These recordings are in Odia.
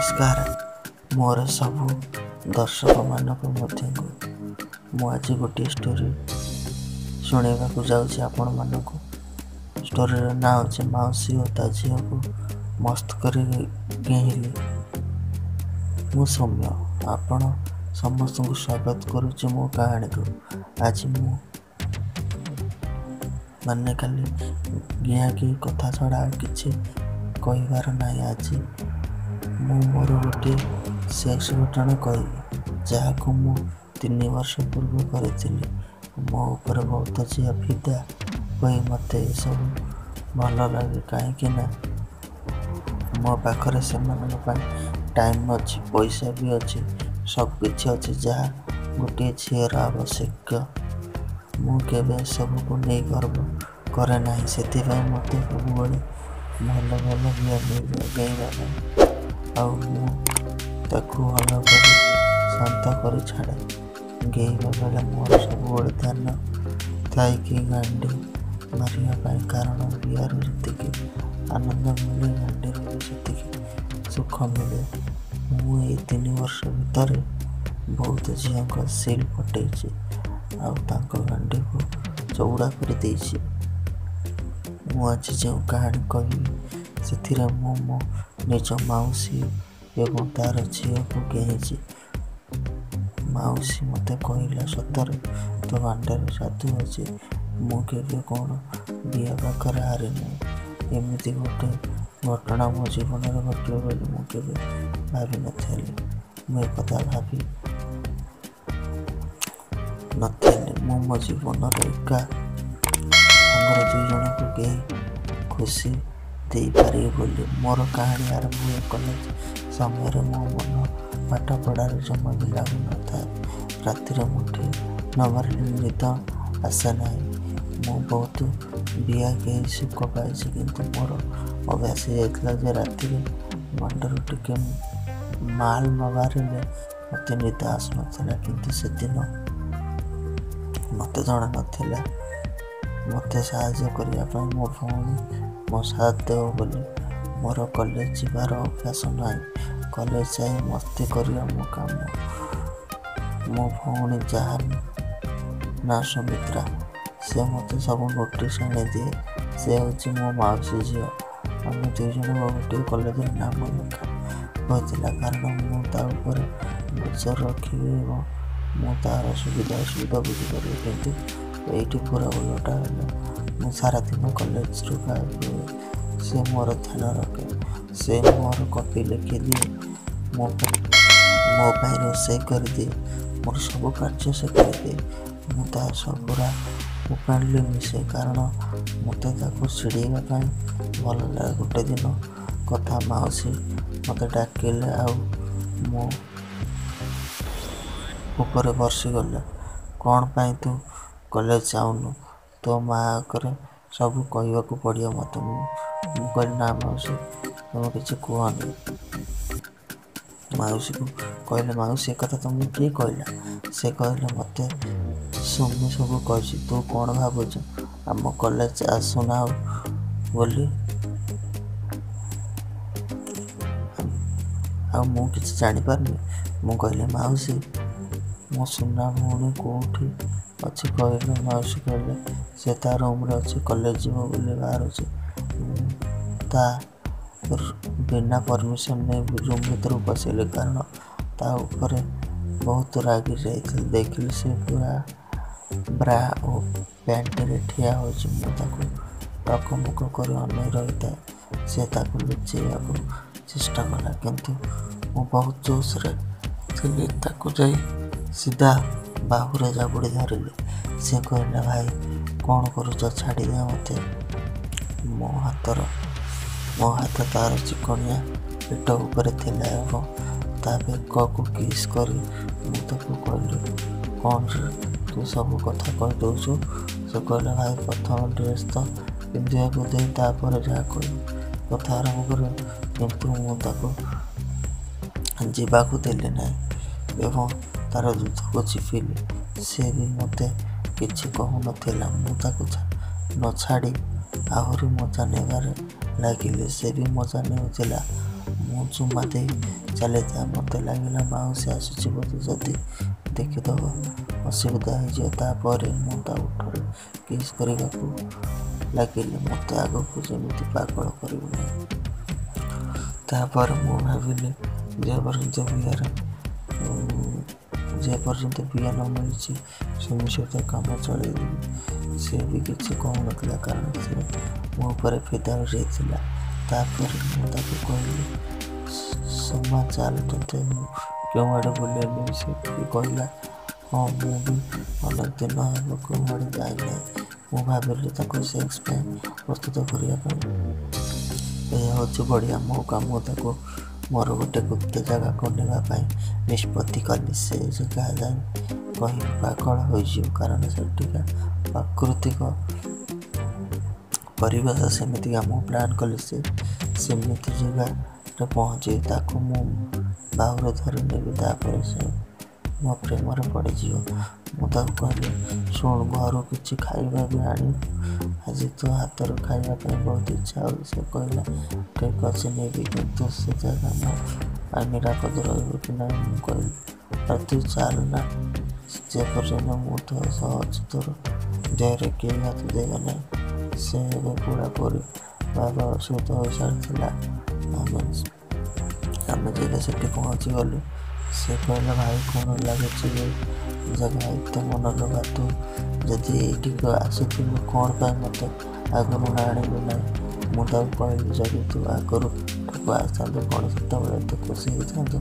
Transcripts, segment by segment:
नमस्कार मोर सबू दर्शक मानक मु आज गोटे स्टोरी शुणा जाऊँगी आपण मानक स्टोरी ना हो मौसी और ता झील को मस्त कर गेहिली। मु सौम्य आपण समस्त को स्वागत करुच्ची मो कहानी को। आज मु माने खाली गिया की कथा छड़ा किसी कहबार ना। आज मु मोर गोटे सेक्स घटना कहबी जहाँ मु 3 वर्ष पूर्व करी। मो ऊपर बहुत झील फिदा कही मत सब भल लगे कहीं मो पाखरे से टाइम अच्छी पैसा भी अच्छी सब किछि अच्छी जहाँ गोटे झीर आवश्यक। मु केबे सब को नहीं गर्व करे ना से मत सब भल भल गईवा ताकू हल कर शांत कर छाड़े गेଇବା बेले मोर सब ध्यान थी गांडी मारे कारण बिहार जी आनंद मिले गांडी से सुख मिले। मुझे 3 वर्ष भितर बहुत झील सिल फटे गांडी को चौड़ा कर देछि। आज जो कहानी कहबी से मो निज मौसी एवं तार झील को गेही। मौसी मत कहला सतरे तो गांडार जादू अच्छे मुझे कौन बिया पाखर हारे नहीं। एमती गोटे घटना मो जीवन में घटे बोली मुझे भावी नी कथा भावी नी मो जीवन एका 2 जन को कहीं खुशी दे पारे बोली मोर कहानी आरंभ हुए कॉलेज समय मो मन पाठ पढ़ार जमा भी लगू न था। रातिर मुठे नंबर निद आसे ना मु बहुत बिया के सुख पाई किंतु मोर अभ्यास जाता राति मंडर टिके माल नबारे मत निद आसुना किंतु से दिन मत जन ना मत साहाଯ୍ୟ करने मो भौणी मो साथ देव बोली मोर कॉलेज जीवार अभ्यास ना। कॉलेज जाए मस्ती करिया मो काम मो भौणी जहाँ ना सुमित्रा से मत सब नोटिस आनी दिए। से हूँ मो मौसी झील आम 2 जन गोटे कॉलेज नाम लिखा होता कारण मुझे नजर रखी तार सुविधा असुविधा बुझीपारि कितु ये पूरा उलटा है। सारा दिन कॉलेज से मोर ध्यान रखे से मोर कॉपी लिखी दिए मो रोसे कर दिए मोर सब कार्य से कर दिए मुझे सब पूरा ओपनली मिसे कारण मत चिड़ेगा भल लगे। गोटे दिन कथा मौसी मत डाकिले मो ऊपर बर्षी गले कौन पाई तू कॉलेज जाऊनु तो माँ करे सब कहवाक पड़ो मत कहली ना मौसी तुम किसी कहनी। मौसी को कहले मौसी एक कथा तुमको किए कहला से कहले मत सुमी सब कही तू कौन भावुच आम कॉलेज आसुना बोली मुझे जापारनी। मु कहले मौसी मो सुना भौणी कौटी अच्छी कहले मौसी कहले से तार रूम अच्छे कॉलेज जीव बोली बाहर ता बिना परमिशन नहीं रूम भर पशेले कारण ता ऊपर बहुत रागी जाइए देखिली से पूरा ब्रा और पैंट रे ठिया हो टकमुक कर अन रही था से लुचेया चेष्टा कला किंतु मु बहुत जोश रे थी जा सीधा बाहुरे जाबुड़ी धरली। से कहला भाई कौन करुच छाड़ी दे मत मो हाथ तार चिकनिया पेट उपर थिला एवं ता बेक को किस कर कहली कौन तू सब कथा कही दौचु। से कहला भाई प्रथम ड्रेस तो पिंधा दे तापर जहाँ कह कथा आरंभ कर किंतु मुझे जीवाकू देली ना एवं तार दूध को चिपिली से भी मत किसी कहू ना न छाड़ी आहरी मजा नेबार लगिले से भी मजा नेउथिला। ମୁଁ ଚୁମା ଦେଇ ଚାଲିଥାଏ। ମୋତେ ଲାଗିଲା ମାଉସୀ ଆସୁଛି ବୋଧେ, ଯଦି ଦେଖିଦେବ ଅସୁବିଧା ହେଇଯିବ। ତାପରେ ମୁଁ ତା ଓଠରେ କିସ୍ କରିବାକୁ ଲାଗିଲି। ମୋତେ ଆଗକୁ ଯେମିତି ପାଗଳ କରିବ ନାହିଁ। ତାପରେ ମୁଁ ଭାବିଲି ଯେ ପର୍ଯ୍ୟନ୍ତ ବିଆ ନ ମିଳିଛି ସୁମି ସହିତ କାମ ଚଳେଇଦେବି। ସେ ବି କିଛି କହୁନଥିଲା, କାରଣ ସେ ମୋ ଉପରେ ଫିଦା ହୋଇଯାଇଥିଲା। ତାପରେ ମୁଁ ତାକୁ କହିଲି, ସୁମା ଚାଲ, ତୋତେ ମୁଁ କେଉଁଆଡ଼େ ବୁଲେଇନେବି। ସେ ବି କହିଲା, ହଁ, ମୁଁ ବି ଅନେକ ଦିନ ହେବ କେଉଁଆଡ଼େ ଯାଇନାହିଁ। ମୁଁ ଭାବିଲି ତାକୁ ସେକ୍ସ ପାଇଁ ପ୍ରସ୍ତୁତ କରିବା ପାଇଁ ଏହା ହେଉଛି ବଢ଼ିଆ ମଉକା। ମୁଁ ତାକୁ ମୋର ଗୋଟେ ଗୁପ୍ତ ଜାଗାକୁ ନେବା ପାଇଁ ନିଷ୍ପତ୍ତି କଲି। ସେ ଜାଗା ଯାଇ କହିବି ପାଗଳ ହୋଇଯିବ, କାରଣ ସେଠିକା ପ୍ରାକୃତିକ ପରିବେଶ ସେମିତିକା। ମୁଁ ପ୍ଲାନ୍ କଲି ସେମିତି ଜାଗାରେ ପହଞ୍ଚି ତାକୁ ମୁଁ ବାହୁରେ ଧରି ନେବି। ତାପରେ ସେ ମୋ ପ୍ରେମରେ ପଡ଼ିଯିବ। ମୁଁ ତାକୁ କହିଲି, ଶୁଣ, ଘରୁ କିଛି ଖାଇବା ବି ଆଣିବୁ। ଆଜି ତୋ ହାତରୁ ଖାଇବା ପାଇଁ ବହୁତ ଇଚ୍ଛା ହେଉଛି। ସେ କହିଲା, ଠିକ୍ ଅଛି, ନେବି, କିନ୍ତୁ ସେ ଜାଗା ମୋ ପାଇଁ ନିରାପଦ ରହିବ କି ନାହିଁ। ମୁଁ କହିଲି, ଆରେ ତୁ ଚାଲ ନା, ଯେ ପର୍ଯ୍ୟନ୍ତ ମୁଁ ତୋ ସହ ଅଛି ତୋର ଦେହରେ କେହି ହାତ ଦେବେ ନାହିଁ। ସେ ଏବେ ପୁରାପୁରି ଭାବେ ଅସୁସ୍ଥ ହୋଇସାରିଥିଲା। ଆମେ ଯେବେ ସେଠି ପହଞ୍ଚିଗଲୁ, ସେ କହିଲା, ଭାଇ, କ'ଣ ଲାଗୁଛି ଏ ଜାଗା ଏତେ ମନଲୋଭା? ତୁ ଯଦି ଏଇଠିକୁ ଆସୁଥିବୁ, କ'ଣ ପାଇଁ ମୋତେ ଆଗରୁ ଆଣିବୁ ନାହିଁ? ମୁଁ ତାକୁ କହିଲି, ଯଦି ତୁ ଆଗରୁ ଏଠାକୁ ଆସିଥାନ୍ତୁ, କ'ଣ ସେତେବେଳେ ଏତେ ଖୁସି ହେଇଥାନ୍ତୁ?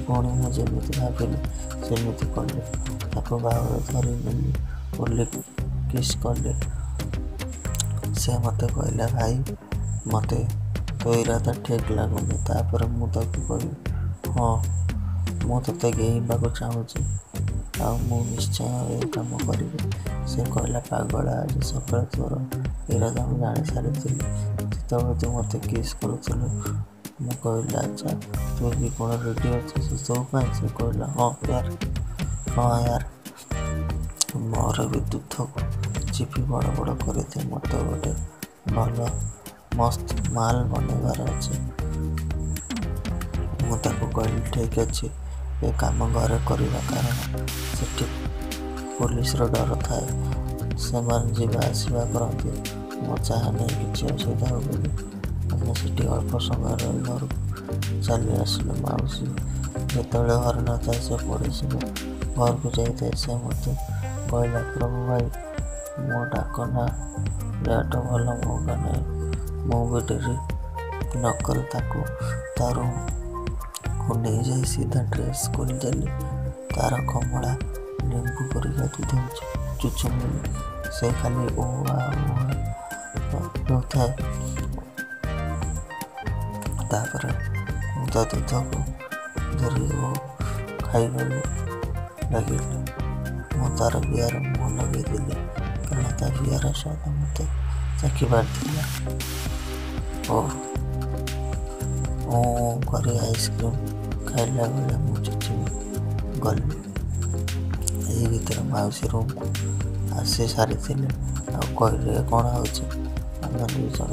ପୁଣି ମୁଁ ଯେମିତି ଭାବିଲି ସେମିତି କଲି। ତାକୁ ବାହୁରେ ଧରି ନେଲି, ବୋଲି କିସ୍ କଲି। ସେ ମୋତେ କହିଲା, ଭାଇ, ମୋତେ ତୋ ଇରାଦା ଠିକ୍ ଲାଗୁନି। ତାପରେ ମୁଁ ତାକୁ କହିଲି, ହଁ, ମୁଁ ତୋତେ ଗେଇବାକୁ ଚାହୁଁଛି, ଆଉ ମୁଁ ନିଶ୍ଚୟ ଏ କାମ କରିବି। ସେ କହିଲା, ପାଗଳା, ଆଜି ସକାଳେ ତୋର ଇରାଦା ମୁଁ ଜାଣିସାରିଥିଲି ଯେତେବେଳେ ତୁ ମୋତେ କିସ୍ କରୁଥିଲୁ। ମୁଁ କହିଲି, ଆଚ୍ଛା, ତୁ ବି କ'ଣ ରେଡ଼ି ଅଛୁ ସେସବୁ ପାଇଁ? ସେ କହିଲା, ହଁ ୟାର, ମୋର ବି ଦୁଧକୁ ଚିପି ବଡ଼ ବଡ଼ କରିଦିଏ। ମୋତେ ଗୋଟେ ଭଲ ମସ୍ତ ମାଲ ବନେଇବାର ଅଛି। ମୁଁ ତାକୁ କହିଲି, ଠିକ୍ ଅଛି, ଏ କାମ ଘରେ କରିବା, କାରଣ ସେଠି ପୋଲିସର ଡର ଥାଏ। ସେମାନେ ଯିବା ଆସିବା କରନ୍ତି। ମୁଁ ଚାହେଁନି କିଛି ଅସୁବିଧା ହେବ ବୋଲି। ଆମେ ସେଠି ଅଳ୍ପ ସମୟ ରହି ଘରକୁ ଚାଲି ଆସିଲୁ। ମାଉସୀ ଯେତେବେଳେ ଘରେ ନଥାଏ, ସେ ପଡ଼ୋଶୀର ଘରକୁ ଯାଇଥାଏ। ସେ ମୋତେ କହିଲା, ପ୍ରଭୁ ଭାଇ, ମୋ ଡାକ ନା, ଏହାଠୁ ଭଲ ମଉକା ନାହିଁ। ମୁଁ ବି ଡେରି ନକରି ତାକୁ ତା ରୁମ୍କୁ ନେଇଯାଇ ସିଧା ଡ୍ରେସ୍ ଖୋଲିଦେଲି। ତାର କମଳା ଲେମ୍ବୁ ପରିକା ଦୁଧ ଚୁଚୁମିଲି। ସେ ଖାଲି ଓହା ହେଉଥାଏ। ତାପରେ ମୁଁ ତା ଦୁଧକୁ ଧରି ଖାଇବାକୁ ଲାଗିଲି। ମୁଁ ତାର ବିଆରେ ମୁହଁ ଲଗେଇଦେଲି, କାରଣ ତା ବିଆର ସ୍ୱାଦ ମୋତେ ଚାଖିବାର ଥିଲା। କରି ଆଇସ୍କ୍ରିମ୍ ଖାଇଲା ବେଳେ ମୁଁ ଚୁଚୁମି ଗଲି। ଏହି ଭିତରେ ମାଉସୀ ରୁମ୍କୁ ଆସି ସାରିଥିଲେ ଆଉ କହିଲେ, କ'ଣ ହେଉଛି? ଆମେ ଦୁଇ ଜଣ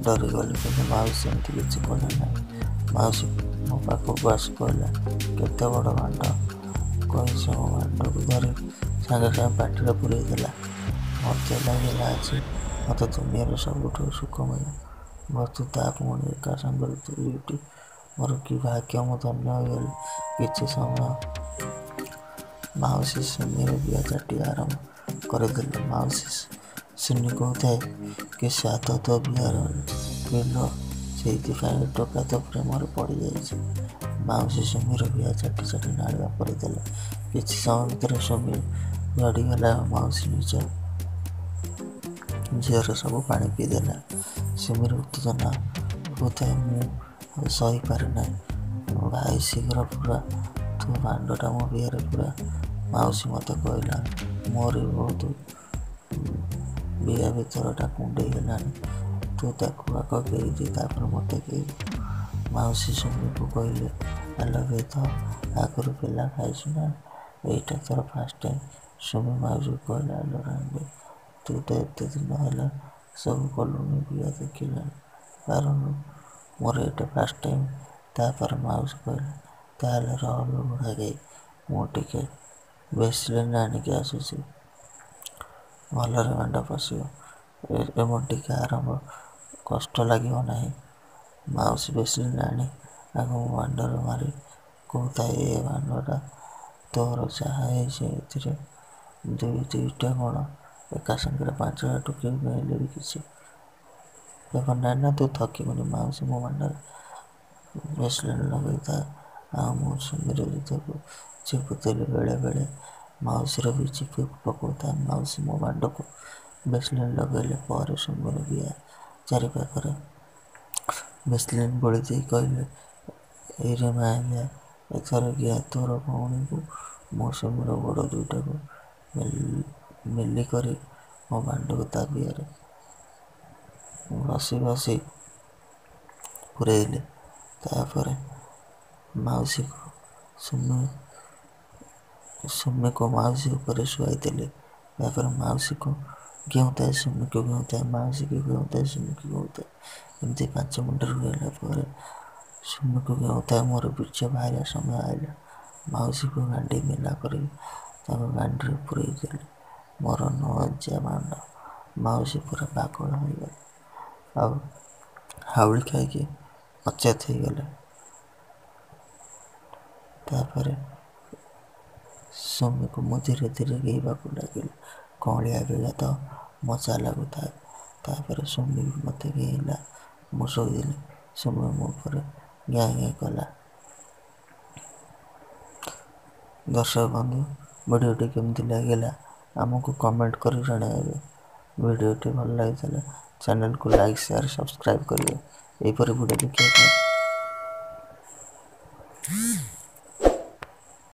ଡରିଗଲୁ, କିନ୍ତୁ ମାଉସୀ ସେମିତି କିଛି କଲେ ନାହିଁ। ମାଉସୀ ମୋ ପାଖକୁ ଆସି କହିଲା, କେତେ ବଡ଼ ଭାଣ୍ଡ କହିଛି। ମୋ ଭାଣ୍ଡକୁ ଧରି ସାଙ୍ଗେ ସାଙ୍ଗେ ପାଟିରେ ପୁରେଇ ଦେଲା। ମୋତେ ଲାଗିଲା ଆଜି ମୋତେ ଦୁନିଆର ସବୁଠୁ ସୁଖମୟ ବସ୍ତୁତା ପୁଣି ଏକା ସାଙ୍ଗରେ ଦୁଇଟି। ମୋର କି ଭାଗ୍ୟ, ମୁଁ ଧନ୍ୟ ହୋଇଗଲି। କିଛି ସମୟ ମାଉସୀ ସୁମିର ବିଆ ଚାଟି ଆରମ୍ଭ କରିଦେଲେ। ମାଉସୀ ସୁନି କହୁଥାଏ, କି ସ୍ୱାଦ ତୋ ବିଆର ପିଇଲ, ସେଇଥିପାଇଁ ଟୋକା ତୋ ପ୍ରେମରେ ପଡ଼ିଯାଇଛି। ମାଉସୀ ସୁମିର ବିଆ ଚାଟି ଚାଟି ନାଳିଆ କରିଦେଲେ। କିଛି ସମୟ ଭିତରେ ସୁମି ଝଡ଼ିଗଲା। ମାଉସୀ ନିଜ ଝିଅର ସବୁ ପାଣି ପିଇଦେଲା। ସୁମିର ଉତ୍ତେଜନା ହେଉଥାଏ। ମୁଁ ଆଉ ସହିପାରେ ନାହିଁ। ଭାଇ, ଶୀଘ୍ର ପୁରା, ତୋ ଭାଣ୍ଡଟା ମୋ ବିଆରେ ପୁରା। ମାଉସୀ ମୋତେ କହିଲା, ମୋର ବି ବହୁତ ବିଆ ଭିତରଟା କୁଣ୍ଡେଇ ହେଲାଣି। ତୁ ତାକୁ ଆଗ ଗେଇଦେ, ତାପରେ ମୋତେ ଗେଇବୁ। ମାଉସୀ ସୁମିକୁ କହିଲେ, ଆଲୋ, ଗେଇ ତ, ଆଗରୁ ପିଲା ଖାଇଛୁ ନା, ଏଇଟା ତୋର ଫାଷ୍ଟ ଟାଇମ୍। ସୁମି ମାଉସୀକୁ କହିଲା, ଆଲୋ ରାଣ୍ଡି, ତୁ ତ ଏତେ ଦିନ ହେଲା ସବୁ କଲୁଣି, ବିଆ ଦେଖିଲାଣି ପାରୁନୁ। ମୋର ଏଇଟା ଫାଷ୍ଟ ଟାଇମ୍। ତାପରେ ମାଉସୀ କହିଲେ, ତାହେଲେ ରହଲୋ ବୁଢ଼ା ଗାଈ, ମୁଁ ଟିକେ ଭେସଲିନ୍ ଆଣିକି ଆସୁଛି। ଭଲରେ ମାଣ୍ଡ ପଶିବ ଏବଂ ଟିକେ ଆରମ୍ଭ କଷ୍ଟ ଲାଗିବ ନାହିଁ। ମାଉସୀ ଭେସଲିନ୍ ଆଣି ଆଗ ମୋ ମାଣ୍ଡରେ ମାରି କହୁଥାଏ, ଏ ମାଣ୍ଡଟା ତୋର ଯାହା ହେଇଛି ଏଥିରେ ଦୁଇଟା କ'ଣ ଏକା ସାଙ୍ଗରେ 5ଟା ଟୋକେଇ ହେଲେ ବି କିଛି ଦେଖ ନାହିଁ ନା, ତୁ ଥକିବୁନି। ମାଉସୀ ମୋ ମାଣ୍ଡରେ ଭେସଲିନ୍ ଲଗେଇଥାଏ, ଆଉ ମୁଁ ସୁମିର ଜୁତାକୁ ଚିପୁଥିଲି। ବେଳେବେଳେ ମାଉସୀର ବି ଚିପି ପକାଉଥାଏ। ମାଉସୀ ମୋ ମାଣ୍ଡକୁ ଭେସଲିନ୍ ଲଗେଇଲେ ପରେ ସୁମିର ଗିଆ ଚାରିପାଖରେ ଭେସଲିନ୍ ବୋଳି ଦେଇ କହିଲେ, ଏଇରେ ମାଇୟା, ଏଥର ଗିଆ ତୋର ଭଉଣୀକୁ। ମୁଁ ସୁମିର ଗୋଡ଼ ଦୁଇଟାକୁ ମେଲି କରି ମୋ ମାଣ୍ଡକୁ ତା ଗିଆରେ ଘଷି ଘଷି ପୂରେଇଲି। ତାପରେ ମାଉସୀକୁ ସୁମିକୁ ମାଉସୀ ଉପରେ ଶୁଆଇଦେଲି। ତାପରେ ମାଉସୀକୁ ଘେଉଁଥାଏ, ସୁମିକୁ ଘେଉଁଥାଏ, ମାଉସୀକୁ ଘେଉଁଥାଏ, ସୁମିକୁ ଘେଉଁଥାଏ। ଏମିତି 5 ମିନିଟ୍ ରହିଲା ପରେ ସୁମିକୁ ଘେଉଁଥାଏ। ମୋର ବୀର୍ଯ୍ୟ ବାହାରିବା ସମୟ ଆସିଲା। ମାଉସୀକୁ ଗାଣ୍ଡି ମେଲା କରି ତାକୁ ଗାଣ୍ଡିରେ ପୂରେଇ ଦେଲି। ମୋର ନଅଞ୍ଚିଆ ମାଣ୍ଡ। ମାଉସୀ ପୁରା ପାଗଳ ହୋଇଗଲେ ଆଉ ହାଉଳି ଖାଇକି ଅଚେତ ହେଇଗଲେ। ତାପରେ ସୁମିକୁ ମୁଁ ଧୀରେ ଧୀରେ ଗେଇବାକୁ ଲାଗିଲି। କଅଁଳିଆ ବେଳ ତ ମଜା ଲାଗୁଥାଏ। ତାପରେ ସୁମି ବି ମୋତେ ଗେଇଲା। ମୁଁ ଶୋଇଲି। ସୁମି ମୋ ଉପରେ ଗାଁ ଗାଁ କଲା। ଦର୍ଶକ ବନ୍ଧୁ, ଭିଡ଼ିଓଟି କେମିତି ଲାଗିଲା ଆମକୁ କମେଣ୍ଟ କରି ଜଣାଇବେ। ଭିଡ଼ିଓଟି ଭଲ ଲାଗିଥିଲେ ଚ୍ୟାନେଲକୁ ଲାଇକ୍, ସେୟାର, ସବସ୍କ୍ରାଇବ୍ କରିବେ। ଏହିପରି ଭିଡ଼ିଓ ଦେଖିବା ପାଇଁ